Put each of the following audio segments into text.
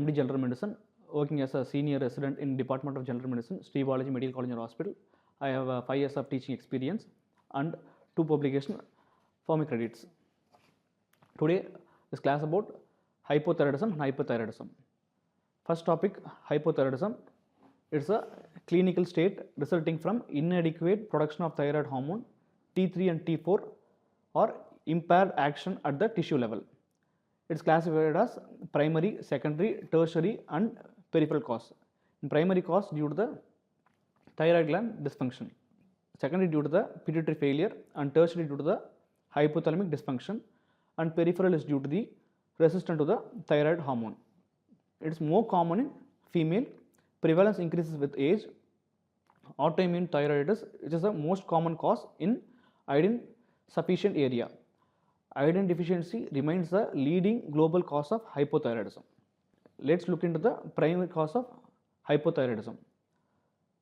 MD General Medicine, working as a senior resident in Department of General Medicine, Sree Balaji Medical College and Hospital. I have 5 years of teaching experience and 2 publications for my credits. Today, this class about hypothyroidism and hyperthyroidism. First topic, hypothyroidism. It's a clinical state resulting from inadequate production of thyroid hormone T3 and T4 or impaired action at the tissue level. It's classified as primary, secondary, tertiary and peripheral cause. In primary cause due to the thyroid gland dysfunction, secondary due to the pituitary failure, and tertiary due to the hypothalamic dysfunction, and peripheral is due to the resistance to the thyroid hormone. It is more common in female. Prevalence increases with age. Autoimmune thyroiditis, which is the most common cause in iodine sufficient area. Iodine deficiency remains the leading global cause of hypothyroidism. Let's look into the primary cause of hypothyroidism.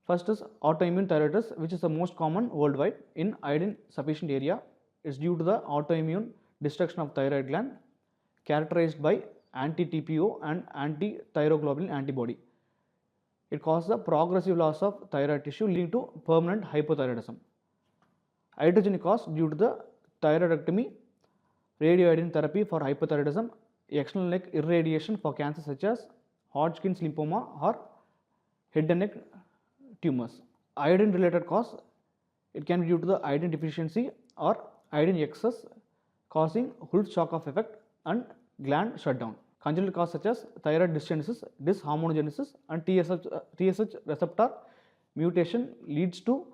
First is autoimmune thyroiditis, which is the most common worldwide in iodine sufficient area. It's due to the autoimmune destruction of thyroid gland characterized by anti-TPO and anti-thyroglobulin antibody. It causes the progressive loss of thyroid tissue leading to permanent hypothyroidism. Iatrogenic cause due to the thyroidectomy, radioiodine therapy for hypothyroidism, external neck irradiation for cancer such as Hodgkin's lymphoma or head and neck tumors. Iodine related cause, it can be due to the iodine deficiency or iodine excess causing Hulse shock of effect and gland shutdown. Congenital cause such as thyroid dysgenesis, dysharmonogenesis and TSH receptor mutation leads to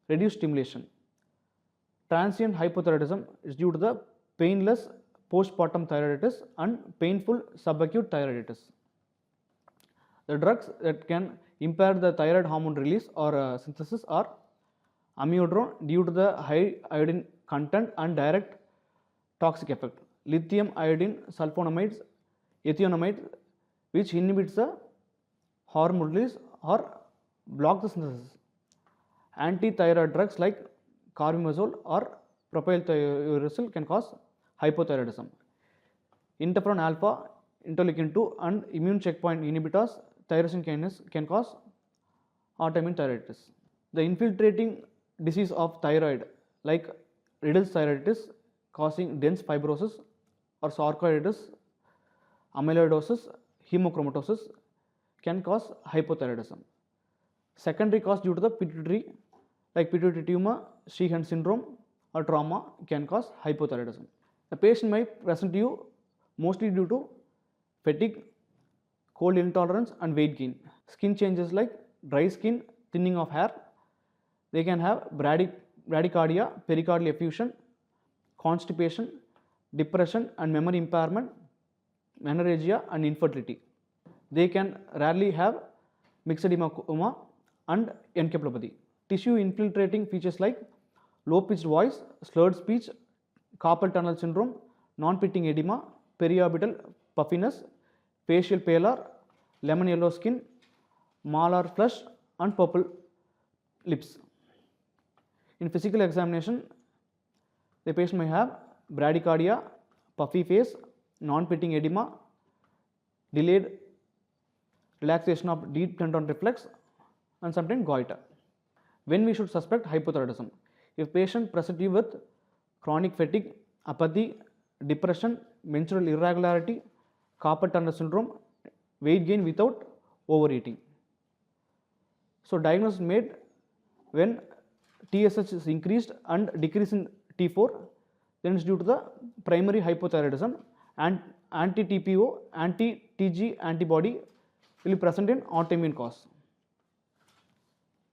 reduced stimulation. Transient hypothyroidism is due to the painless postpartum thyroiditis and painful subacute thyroiditis. The drugs that can impair the thyroid hormone release or synthesis are amiodarone due to the high iodine content and direct toxic effect. Lithium iodine sulfonamides, ethionamides, which inhibits the hormone release or block the synthesis. Anti-thyroid drugs like carbimazole or propylthiouracil can cause hypothyroidism. Interferon alpha, interleukin 2 and immune checkpoint inhibitors, tyrosine kinase can cause autoimmune thyroiditis. The infiltrating disease of thyroid like Riddle's thyroiditis causing dense fibrosis or sarcoiditis, amyloidosis, hemochromatosis can cause hypothyroidism. Secondary cause due to the pituitary like pituitary tumor, Sheehan syndrome or trauma can cause hypothyroidism. The patient might present to you mostly due to fatigue, cold intolerance and weight gain. Skin changes like dry skin, thinning of hair. They can have bradycardia, pericardial effusion, constipation, depression and memory impairment, menorrhagia and infertility. They can rarely have myxedema coma and encephalopathy. Tissue infiltrating features like low pitched voice, slurred speech, carpal tunnel syndrome, non-pitting edema, periorbital puffiness, facial pallor, lemon yellow skin, malar flush and purple lips. In physical examination, the patient may have bradycardia, puffy face, non-pitting edema, delayed relaxation of deep tendon reflex and sometimes goiter. When we should suspect hypothyroidism? If patient present you with chronic fatigue, apathy, depression, menstrual irregularity, carpal tunnel syndrome, weight gain without overeating. So diagnosis made when TSH is increased and decrease in T4, then it is due to the primary hypothyroidism, and anti-TPO, anti-TG antibody will be present in autoimmune cause.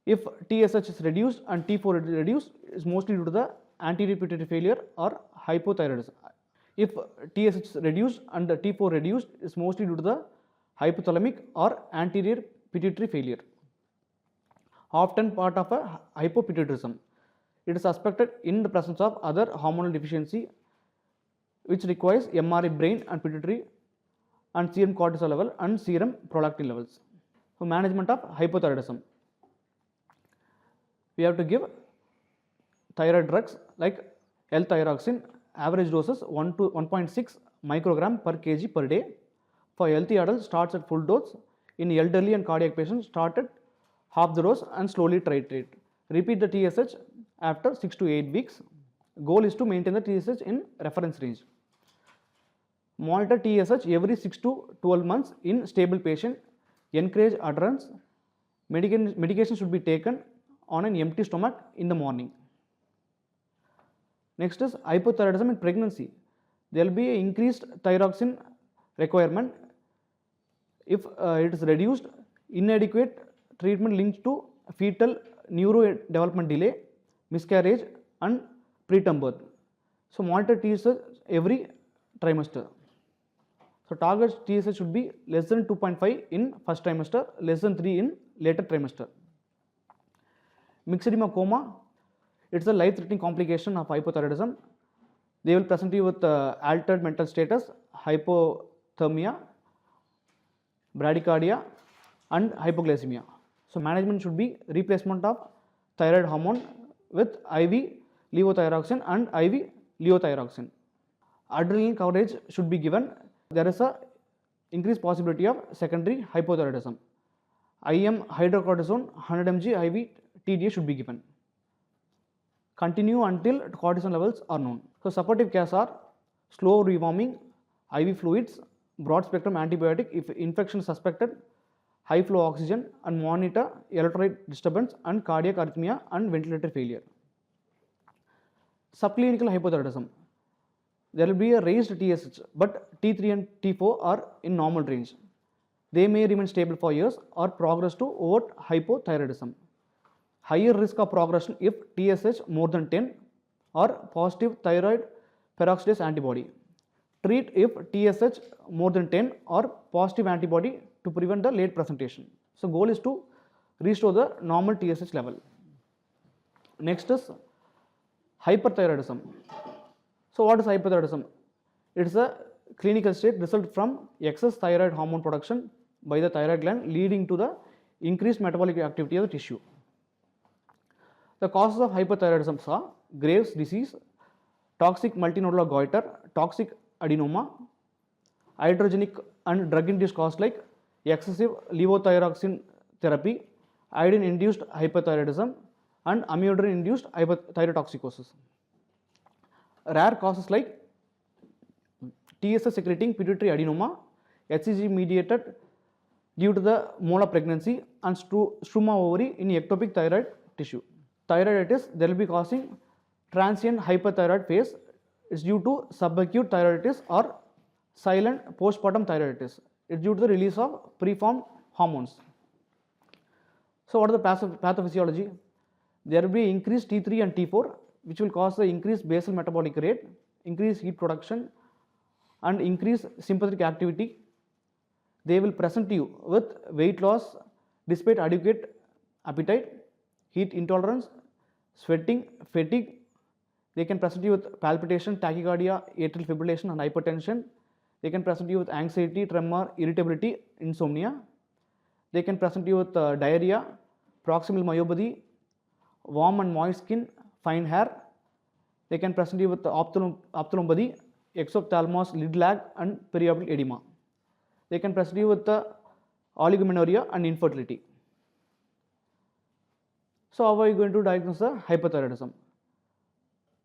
If TSH is reduced and T4 is reduced, it is mostly due to the anterior pituitary failure or hypothyroidism. If TSH is reduced and the T4 reduced, it is mostly due to the hypothalamic or anterior pituitary failure. Often part of a hypopituitarism. It is suspected in the presence of other hormonal deficiency which requires MRI brain and pituitary and serum cortisol level and serum prolactin levels. So management of hypothyroidism. We have to give thyroid drugs like L-thyroxine, average doses 1 to 1.6 microgram per kg per day For healthy adults, starts at full dose. In elderly and cardiac patients, start at half the dose and slowly titrate. Repeat the TSH after 6 to 8 weeks. Goal is to maintain the TSH in reference range. Monitor TSH every 6 to 12 months in stable patient. Encourage adherence. Medication should be taken on an empty stomach in the morning. Next is hypothyroidism in pregnancy. There will be increased thyroxine requirement. If it is reduced, inadequate treatment linked to fetal neurodevelopment delay, miscarriage and preterm birth. So monitor TSH every trimester. So target TSH should be less than 2.5 in first trimester, less than 3 in later trimester. Myxedema coma, it's a life-threatening complication of hypothyroidism. They will present you with altered mental status, hypothermia, bradycardia and hypoglycemia. So management should be replacement of thyroid hormone with IV levothyroxine and IV leothyroxine. Adrenaline coverage should be given. There is a increased possibility of secondary hypothyroidism. IM hydrocortisone 100 mg IV TDA should be given. Continue until cortisone levels are known. So supportive cares are slow rewarming, IV fluids, broad spectrum antibiotic if infection is suspected, high flow oxygen and monitor electrolyte disturbance and cardiac arrhythmia and ventilator failure. Subclinical hypothyroidism. There will be a raised TSH, but T3 and T4 are in normal range. They may remain stable for years or progress to overt hypothyroidism. Higher risk of progression if TSH more than 10 or positive thyroid peroxidase antibody. Treat if TSH more than 10 or positive antibody to prevent the late presentation. So goal is to restore the normal TSH level. Next is hyperthyroidism. So what is hyperthyroidism? It is a clinical state result from excess thyroid hormone production by the thyroid gland leading to the increased metabolic activity of the tissue. The causes of hyperthyroidism are Graves' disease, toxic multinodular goiter, toxic adenoma, iatrogenic and drug-induced causes like excessive levothyroxine therapy, iodine-induced hyperthyroidism, and amiodarone-induced thyrotoxicosis. Rare causes like TSH secreting pituitary adenoma, HCG mediated due to the molar pregnancy, and struma ovary in ectopic thyroid tissue. Thyroiditis, there will be causing transient hyperthyroid phase. It's due to subacute thyroiditis or silent postpartum thyroiditis. It's due to the release of preformed hormones. So what is the pathophysiology? There will be increased T3 and T4, which will cause the increased basal metabolic rate, increased heat production and increased sympathetic activity. They will present you with weight loss despite adequate appetite, heat intolerance, sweating, fatigue. They can present you with palpitation, tachycardia, atrial fibrillation and hypertension. They can present you with anxiety, tremor, irritability, insomnia. They can present you with diarrhea, proximal myopathy, warm and moist skin, fine hair. They can present you with ophthalmopathy, exophthalmos, lid lag and periorbital edema. They can present you with oligomenorrhea and infertility. So how are you going to diagnose the hypothyroidism?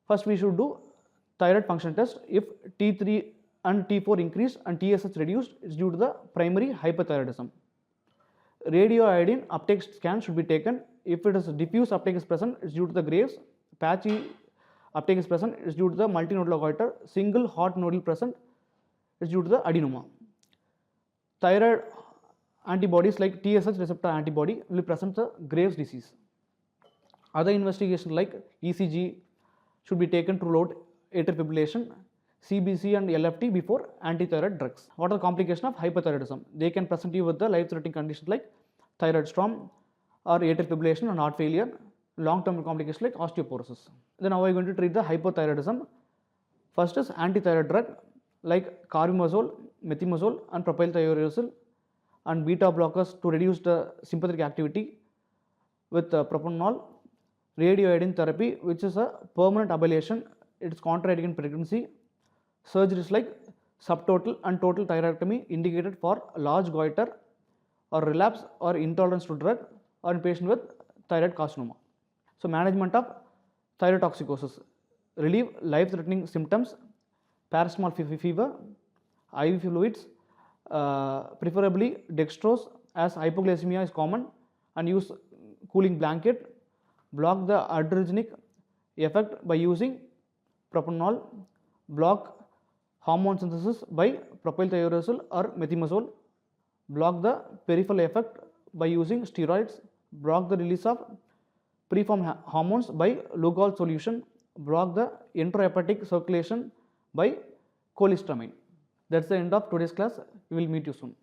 First we should do thyroid function test. If T3 and T4 increase and TSH reduced, it's due to the primary hypothyroidism. Radioiodine uptake scan should be taken. If it is diffuse uptake is present, it's due to the Graves. Patchy uptake is present, it's due to the multinodular goiter. Single hot nodule present, it's due to the adenoma. Thyroid antibodies like TSH receptor antibody will present the Graves' disease. Other investigation like ECG should be taken to rule out atrial fibrillation, CBC and LFT before antithyroid drugs. What are the complications of hypothyroidism? They can present you with the life-threatening conditions like thyroid storm or atrial fibrillation and heart failure, long-term complications like osteoporosis. Then how are you going to treat the hypothyroidism? First is antithyroid drug like carbimazole, methimazole and propylthiouracil and beta blockers to reduce the sympathetic activity with propranolol. Radioiodine therapy, which is a permanent ablation, it is contraindicated in pregnancy. Surgeries like subtotal and total thyroidectomy indicated for large goiter or relapse or intolerance to drug or in patient with thyroid carcinoma. So management of thyrotoxicosis, relieve life-threatening symptoms, paracetamol fever, IV fluids, preferably dextrose as hypoglycemia is common, and use cooling blanket, block the adrenergic effect by using propranolol, block hormone synthesis by propylthiouracil or methimazole, block the peripheral effect by using steroids, block the release of preformed hormones by Lugol solution, block the intrahepatic circulation by cholestyramine. That's the end of today's class. We will meet you soon.